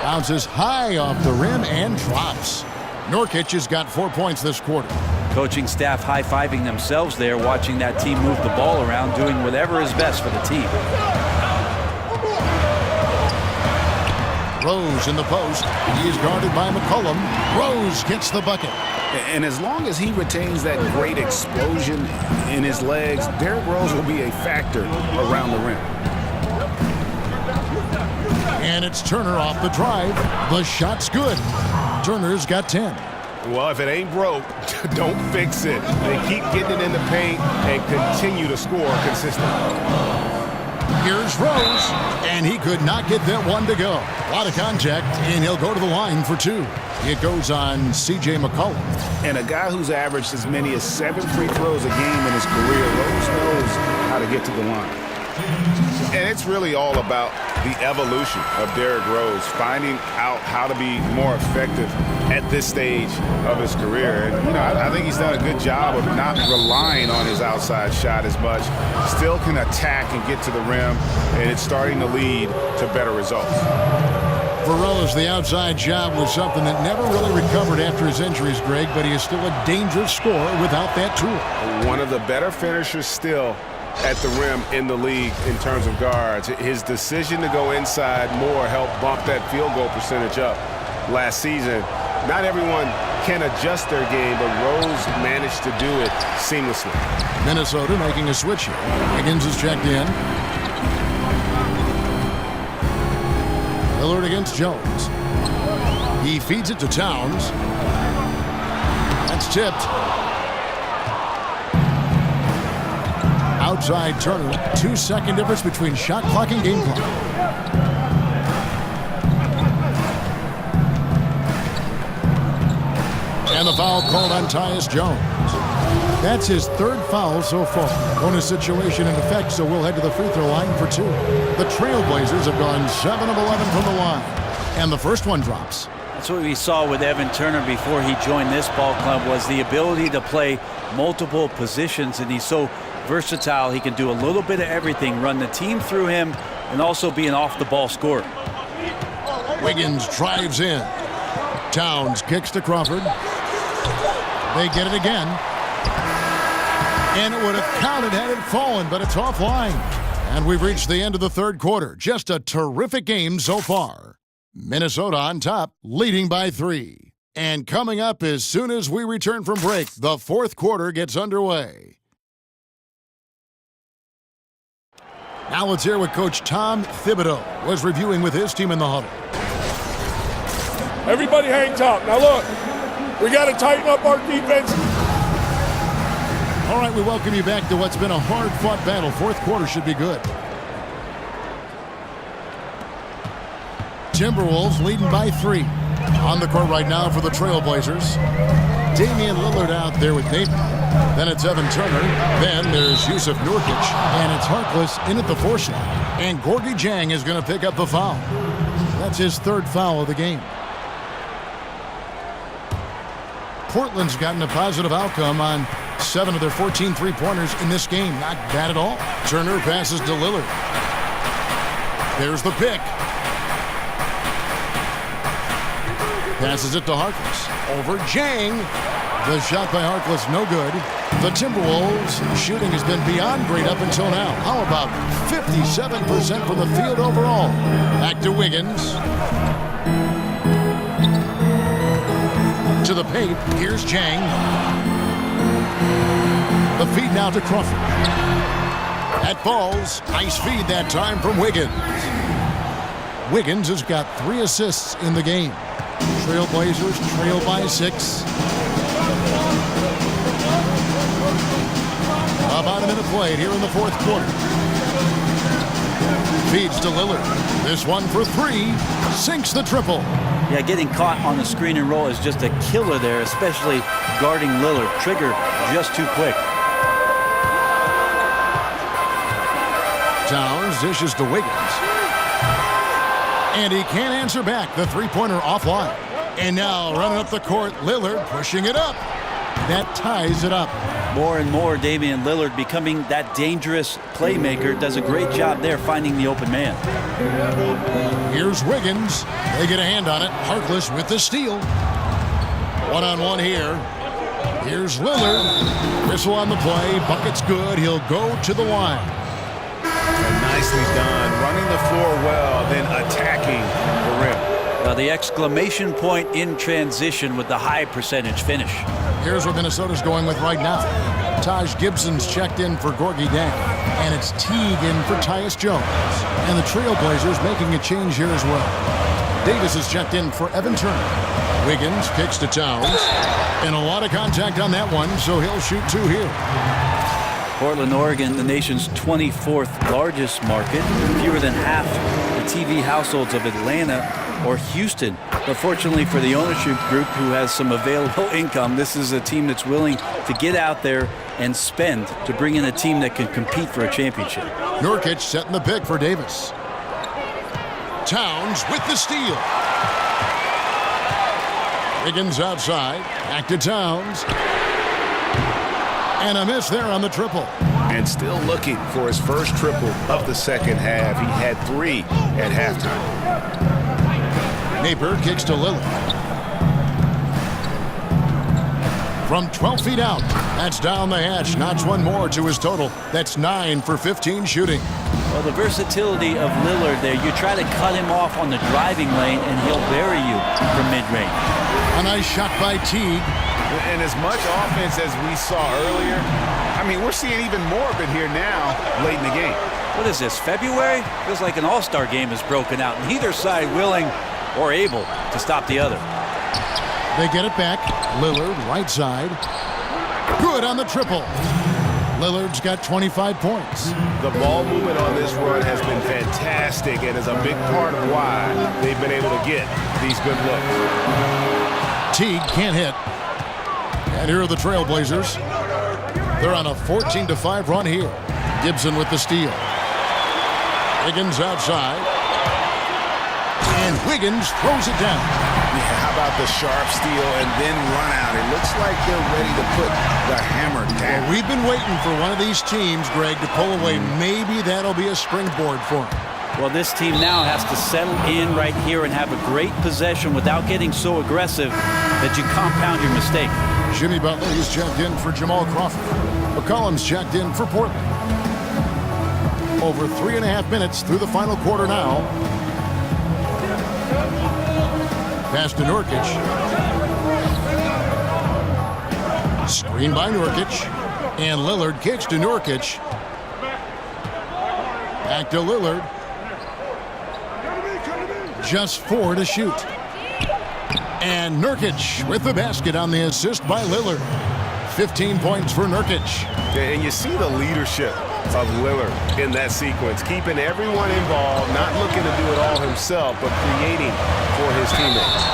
Bounces high off the rim and drops. Nurkic has got 4 points this quarter. Coaching staff high-fiving themselves there, watching that team move the ball around, doing whatever is best for the team. Rose in the post. He is guarded by McCollum. Rose gets the bucket. And as long as he retains that great explosion in his legs, Derrick Rose will be a factor around the rim. And it's Turner off the drive. The shot's good. Turner's got 10. Well, if it ain't broke, don't fix it. They keep getting it in the paint and continue to score consistently. Here's Rose, and he could not get that one to go. A lot of contact, and he'll go to the line for 2. It goes on C.J. McCollum. And a guy who's averaged as many as 7 free throws a game in his career, Rose knows how to get to the line. And it's really all about the evolution of Derrick Rose, finding out how to be more effective at this stage of his career. And, you know, I think he's done a good job of not relying on his outside shot as much. Still can attack and get to the rim, and it's starting to lead to better results. For Rose, the outside shot was something that never really recovered after his injuries, Greg, but he is still a dangerous scorer without that tool. One of the better finishers still at the rim in the league in terms of guards. His decision to go inside more helped bump that field goal percentage up last season. Not everyone can adjust their game, but Rose managed to do it seamlessly. Minnesota making a switch here. Higgins is checked in. Lillard against Jones. He feeds it to Towns. That's tipped. Outside Turner. 2-second difference between shot clock and game clock. And the foul called on Tyus Jones. That's his third foul so far. Bonus situation in effect, so we'll head to the free throw line for 2. The Trailblazers have gone 7 of 11 from the line. And the first one drops. That's what we saw with Evan Turner before he joined this ball club, was the ability to play multiple positions, and he's so versatile. He can do a little bit of everything, run the team through him, and also be an off-the-ball scorer. Wiggins drives in. Towns kicks to Crawford. They get it again. And it would have counted had it fallen, but it's offline. And we've reached the end of the third quarter. Just a terrific game so far. Minnesota on top, leading by 3. And coming up as soon as we return from break, the fourth quarter gets underway. Now let's hear what Coach Tom Thibodeau was reviewing with his team in the huddle. Everybody hang top. Now look, we got to tighten up our defense. All right, we welcome you back to what's been a hard-fought battle. Fourth quarter should be good. Timberwolves leading by 3. On the court right now for the Trailblazers. Damian Lillard out there with Nathan. Then it's Evan Turner. Then there's Yusuf Nurkic. And it's Harkless in at the 4 slot. And Gorgui Dieng is going to pick up the foul. That's his third foul of the game. Portland's gotten a positive outcome on 7 of their 14 three-pointers in this game. Not bad at all. Turner passes to Lillard. There's the pick. Passes it to Harkless. Over Dieng. The shot by Harkless, no good. The Timberwolves shooting has been beyond great up until now. How about 57% from the field overall? Back to Wiggins. To the paint. Here's Dieng. The feed now to Crawford. That falls. Nice feed that time from Wiggins. Wiggins has got 3 assists in the game. Trailblazers trail by 6. About a minute played here in the fourth quarter. Feeds to Lillard. This one for 3. Sinks the triple. Yeah, getting caught on the screen and roll is just a killer there, especially guarding Lillard. Trigger just too quick. Towns dishes to Wiggins. And he can't answer back. The three-pointer offline. And now running up the court, Lillard pushing it up. That ties it up. More and more, Damian Lillard becoming that dangerous playmaker. Does a great job there finding the open man. Here's Wiggins. They get a hand on it. Harkless with the steal. One-on-one here. Here's Lillard. Whistle on the play. Bucket's good. He'll go to the line. And nicely done. Running the floor well, then attacking the rim. The exclamation point in transition with the high percentage finish. Here's what Minnesota's going with right now. Taj Gibson's checked in for Gorgui Dieng. And it's Teague in for Tyus Jones. And the Trailblazers making a change here as well. Davis is checked in for Evan Turner. Wiggins kicks to Towns. And a lot of contact on that one, so he'll shoot 2 here. Portland, Oregon, the nation's 24th largest market. Fewer than half the TV households of Atlanta or Houston. But fortunately for the ownership group who has some available income, this is a team that's willing to get out there and spend to bring in a team that can compete for a championship. Nurkic setting the pick for Davis. Towns with the steal. Wiggins outside. Back to Towns. And a miss there on the triple. And still looking for his first triple of the second half. He had 3 at halftime. Napier kicks to Lillard. From 12 feet out, that's down the hatch. Notch one more to his total. That's 9 for 15 shooting. Well, the versatility of Lillard there. You try to cut him off on the driving lane, and he'll bury you from mid-range. A nice shot by Teague. And as much offense as we saw earlier, I mean, we're seeing even more of it here now late in the game. What is this, February? Feels like an all-star game has broken out. Neither side willing or able to stop the other. They get it back. Lillard, right side. Good on the triple. Lillard's got 25 points. The ball movement on this run has been fantastic and is a big part of why they've been able to get these good looks. Teague can't hit. And here are the Trailblazers. They're on a 14-5 run here. Gibson with the steal. Wiggins outside. And Wiggins throws it down. Yeah, how about the sharp steal and then run out? It looks like they're ready to put the hammer down. Well, we've been waiting for one of these teams, Greg, to pull away. Maybe that'll be a springboard for them. Well, this team now has to settle in right here and have a great possession without getting so aggressive that you compound your mistake. Jimmy Butler, he's checked in for Jamal Crawford. McCollum's checked in for Portland. Over 3.5 minutes through the final quarter now. Pass to Nurkic. Screen by Nurkic. And Lillard kicks to Nurkic. Back to Lillard. Just 4 to shoot. And Nurkic with the basket on the assist by Lillard. 15 points for Nurkic. And you see the leadership of Lillard in that sequence, keeping everyone involved, not looking to do it all himself, but creating for his teammates.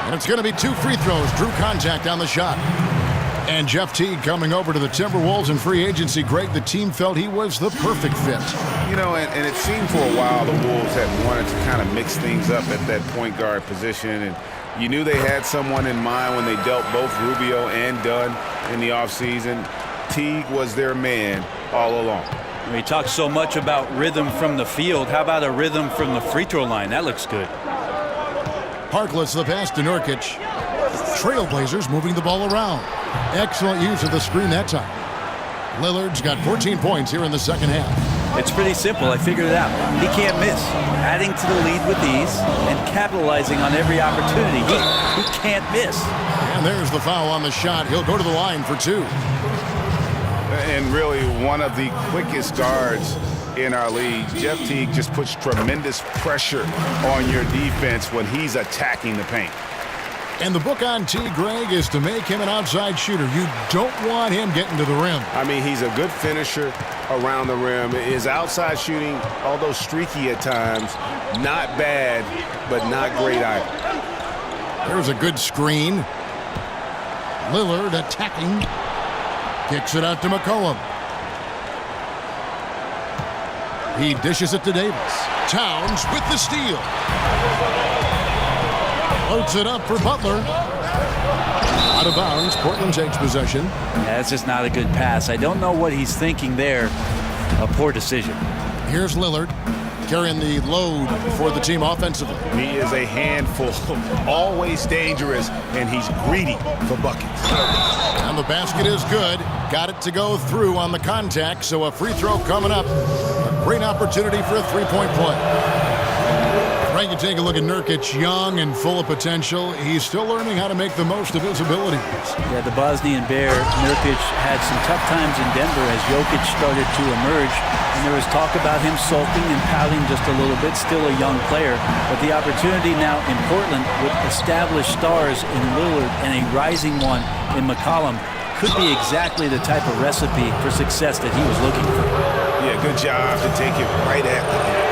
And it's going to be 2 free throws. Drew contact on the shot. And Jeff Teague coming over to the Timberwolves in free agency. Greg, the team felt he was the perfect fit. You know, and it seemed for a while the Wolves had wanted to kind of mix things up at that point guard position. And you knew they had someone in mind when they dealt both Rubio and Dunn in the offseason. Teague was their man all along. We talk so much about rhythm from the field. How about a rhythm from the free throw line? That looks good. Harkless the pass to Nurkic. Trailblazers moving the ball around. Excellent use of the screen that time. Lillard's got 14 points here in the second half. It's pretty simple. I figured it out. He can't miss. Adding to the lead with ease and capitalizing on every opportunity. He can't miss. And there's the foul on the shot. He'll go to the line for 2. And really one of the quickest guards in our league. Jeff Teague just puts tremendous pressure on your defense when he's attacking the paint. And the book on Teague, Greg, is to make him an outside shooter. You don't want him getting to the rim. I mean, he's a good finisher around the rim. His outside shooting, although streaky at times, not bad, but not great either. There's a good screen. Lillard attacking. Kicks it out to McCollum. He dishes it to Davis. Towns with the steal. Floats it up for Butler. Out of bounds. Portland takes possession. Yeah, that's just not a good pass. I don't know what he's thinking there. A poor decision. Here's Lillard carrying the load for the team offensively. He is a handful, always dangerous, and he's greedy for buckets. And the basket is good. Got it to go through on the contact, so a free throw coming up. A great opportunity for a three-point play. Right, you take a look at Nurkic, young and full of potential. He's still learning how to make the most of his abilities. Yeah, the Bosnian Bear, Nurkic, had some tough times in Denver as Jokic started to emerge. And there was talk about him sulking and pouting just a little bit, still a young player. But the opportunity now in Portland with established stars in Lillard and a rising one in McCollum could be exactly the type of recipe for success that he was looking for. Yeah, good job to take it right at him.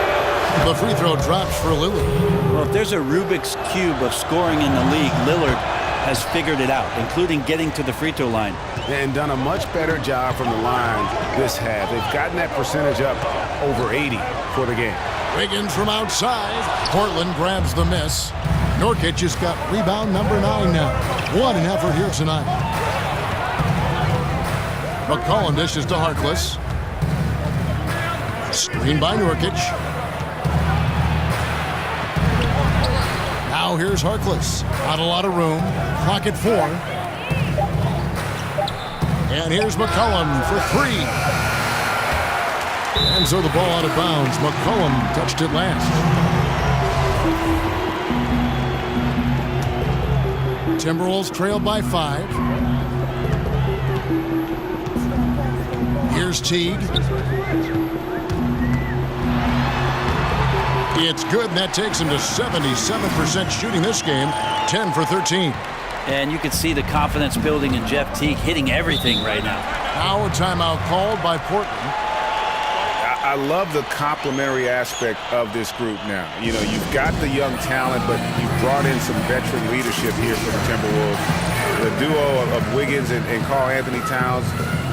The free throw drops for Lillard. Well, if there's a Rubik's Cube of scoring in the league, Lillard has figured it out, including getting to the free throw line. And done a much better job from the line this half. They've gotten that percentage up over 80 for the game. Wiggins from outside. Portland grabs the miss. Nurkic has got rebound number 9 now. What an effort here tonight. McCollum dishes to Harkless. Screen by Nurkic. Now here's Harkless. Not a lot of room. Clock at 4. And here's McCollum for 3. And so the ball out of bounds. McCollum touched it last. Timberwolves trailed by 5. Here's Teague. It's good, and that takes him to 77% shooting this game, 10 for 13. And you can see the confidence building in Jeff Teague, hitting everything right now. Now a timeout called by Portland. I love the complementary aspect of this group now. You know, you've got the young talent, but you've brought in some veteran leadership here for the Timberwolves. The duo of Wiggins and Karl Anthony Towns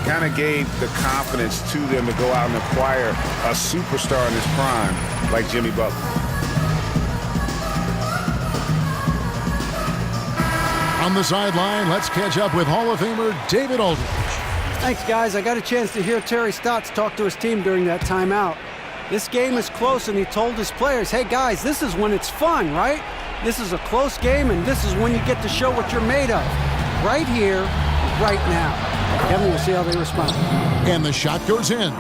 kind of gave the confidence to them to go out and acquire a superstar in his prime like Jimmy Butler. On the sideline, let's catch up with Hall of Famer David Aldridge. Thanks, guys. I got a chance to hear Terry Stotts talk to his team during that timeout. This game is close, and he told his players, hey, guys, this is when it's fun, right? This is a close game, and this is when you get to show what you're made of. Right here, right now. Kevin, we'll see how they respond. And the shot goes in.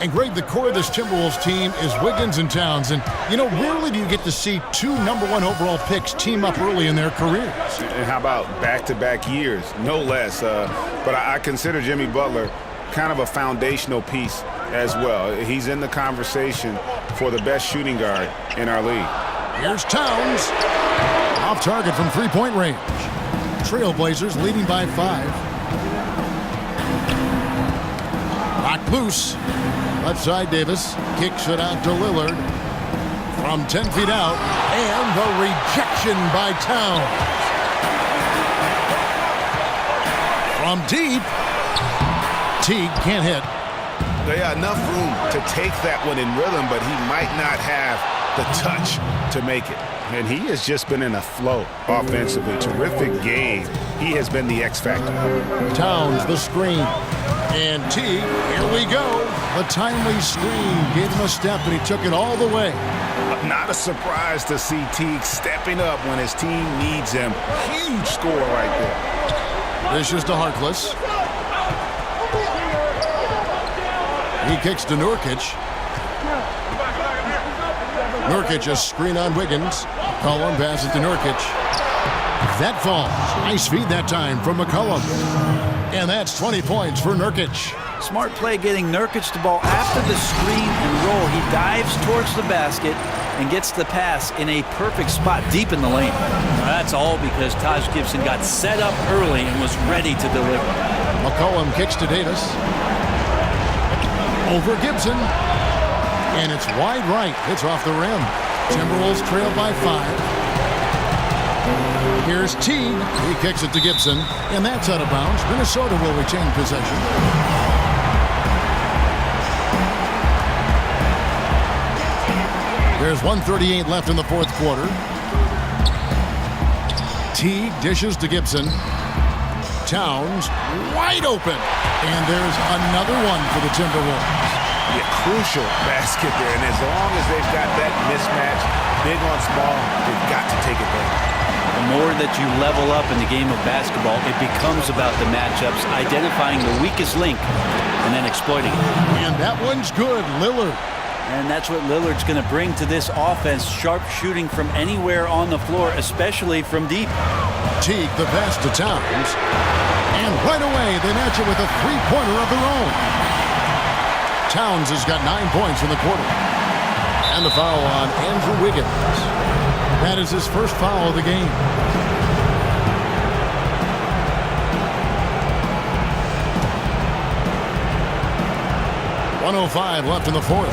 And Greg, the core of this Timberwolves team is Wiggins and Towns. And, you know, rarely do you get to see two #1 overall picks team up early in their careers. And how about back-to-back years? No less. But I consider Jimmy Butler kind of a foundational piece as well. He's in the conversation for the best shooting guard in our league. Here's Towns. Off target from three-point range. Trailblazers leading by 5. Locked loose. Left side, Davis kicks it out to Lillard from 10 feet out, and the rejection by Towns. From deep, Teague can't hit. They got enough room to take that one in rhythm, but he might not have the touch to make it. And he has just been in a flow offensively. Terrific game. He has been the X factor. Towns, the screen. And Teague, here we go. The timely screen gave him a step, and he took it all the way. Not a surprise to see Teague stepping up when his team needs him. Huge score right there. This is to Harkless. He kicks to Nurkic. Nurkic a screen on Wiggins. McCollum passes to Nurkic. That falls. Nice feed that time from McCollum. And that's 20 points for Nurkic. Smart play getting Nurkic the ball after the screen and roll. He dives towards the basket and gets the pass in a perfect spot deep in the lane. That's all because Taj Gibson got set up early and was ready to deliver. McCollum kicks to Davis. Over Gibson. And it's wide right. It's off the rim. Timberwolves trail by 5. Here's Teague. He kicks it to Gibson. And that's out of bounds. Minnesota will retain possession. There's 1:38 left in the fourth quarter. Teague dishes to Gibson. Towns wide open. And there's another one for the Timberwolves. Yeah, crucial basket there. And as long as they've got that mismatch, big on small, they've got to take advantage. The more that you level up in the game of basketball, it becomes about the matchups, identifying the weakest link, and then exploiting it. And that one's good, Lillard. And that's what Lillard's going to bring to this offense, sharp shooting from anywhere on the floor, especially from deep. Teague the pass to Towns. And right away, they match it with a three-pointer of their own. Towns has got 9 points in the quarter. And the foul on Andrew Wiggins. That is his first foul of the game. .105 left in the fourth.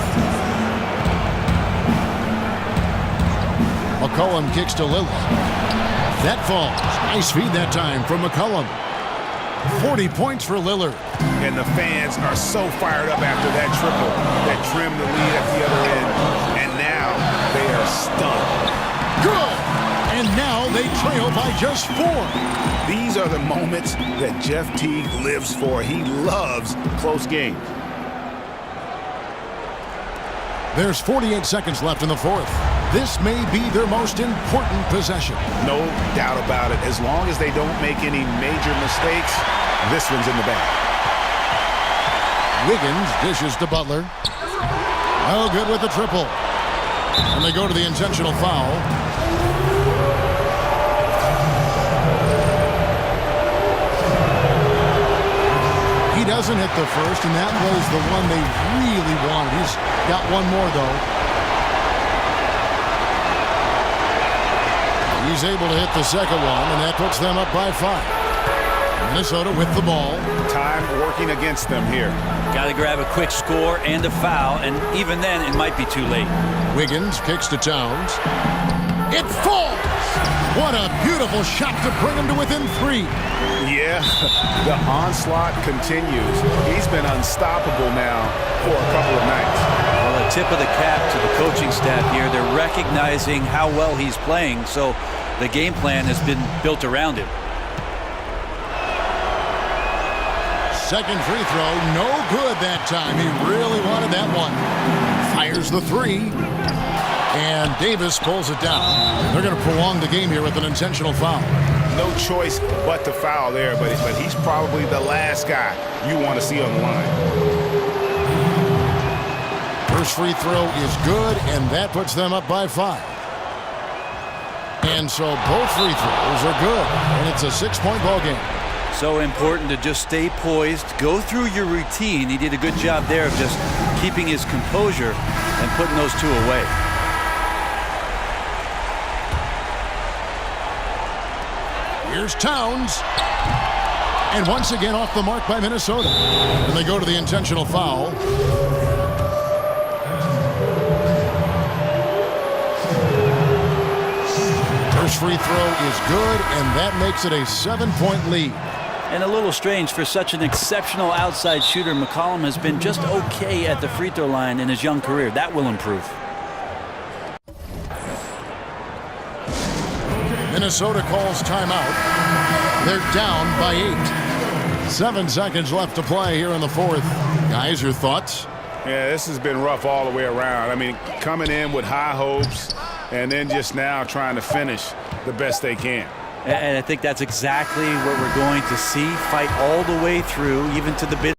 McCollum kicks to Lillard. That falls. Nice feed that time from McCollum. 40 points for Lillard. And the fans are so fired up after that triple that trimmed the lead at the other end. And now they are stunned. Good! And now they trail by just 4. These are the moments that Jeff Teague lives for. He loves close games. There's 48 seconds left in the fourth. This may be their most important possession. No doubt about it. As long as they don't make any major mistakes, this one's in the bag. Wiggins dishes to Butler. Oh, good with the triple. And they go to the intentional foul. He doesn't hit the first, and that was the one they really wanted. He's got one more, though. He's able to hit the second one, and that puts them up by 5. Minnesota with the ball. Time working against them here. Got to grab a quick score and a foul, and even then, it might be too late. Wiggins kicks to Towns. It falls! What a beautiful shot to bring him to within 3. Yeah, the onslaught continues. He's been unstoppable now for a couple of nights. Well, a tip of the cap to the coaching staff here. They're recognizing how well he's playing, so the game plan has been built around him. Second free throw, no good that time. He really wanted that one. Fires the 3. And Davis pulls it down. They're going to prolong the game here with an intentional foul. No choice but to foul there, but he's probably the last guy you want to see on the line. First free throw is good, and that puts them up by 5. And so both free throws are good, and it's a 6-point ball game. So important to just stay poised, go through your routine. He did a good job there of just keeping his composure and putting those 2 away. Here's Towns. And once again off the mark by Minnesota. And they go to the intentional foul. First free throw is good, and that makes it a 7-point lead. And a little strange for such an exceptional outside shooter. McCollum has been just okay at the free throw line in his young career. That will improve. Minnesota calls timeout. They're down by 8. 7 seconds left to play here in the 4th. Guys, your thoughts? Yeah, this has been rough all the way around. I mean, coming in with high hopes and then just now trying to finish the best they can. And I think that's exactly what we're going to see. Fight all the way through, even to the bit.